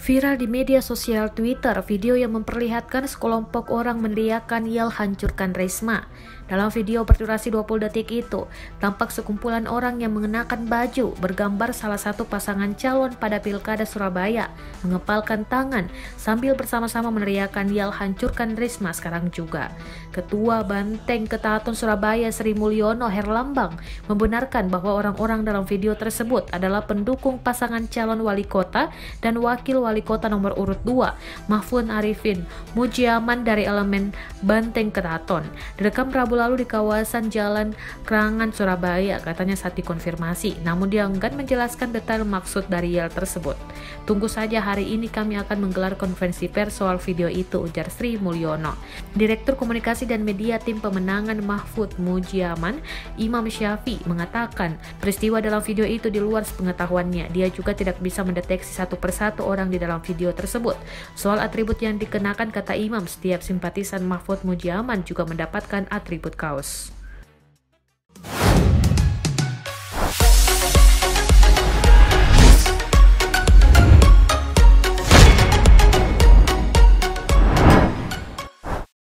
Viral di media sosial Twitter, video yang memperlihatkan sekelompok orang meneriakkan "Yel hancurkan Risma". Dalam video berdurasi 20 detik itu, tampak sekumpulan orang yang mengenakan baju bergambar salah satu pasangan calon pada Pilkada Surabaya mengepalkan tangan sambil bersama-sama meneriakkan "Yel hancurkan Risma sekarang juga. Ketua Banteng Ketaton Surabaya Sri Mulyono Herlambang membenarkan bahwa orang-orang dalam video tersebut adalah pendukung pasangan calon wali kota dan wakil wali kota nomor urut 2 Mahfud Arifin Mujiaman dari elemen Banteng Ketaton. Direkam Rabu lalu di kawasan Jalan Kerangan Surabaya, katanya saat dikonfirmasi, namun dia enggan menjelaskan detail maksud dari yel tersebut. "Tunggu saja, hari ini kami akan menggelar konferensi pers soal video itu," ujar Sri Mulyono. Direktur Komunikasi dan Media Tim Pemenangan Mahfud Mujiaman, Imam Syafi, mengatakan peristiwa dalam video itu di luar sepengetahuannya. Dia juga tidak bisa mendeteksi satu persatu orang di dalam video tersebut. Soal atribut yang dikenakan, kata Imam, setiap simpatisan Mahfud Mujiaman juga mendapatkan atribut kaos.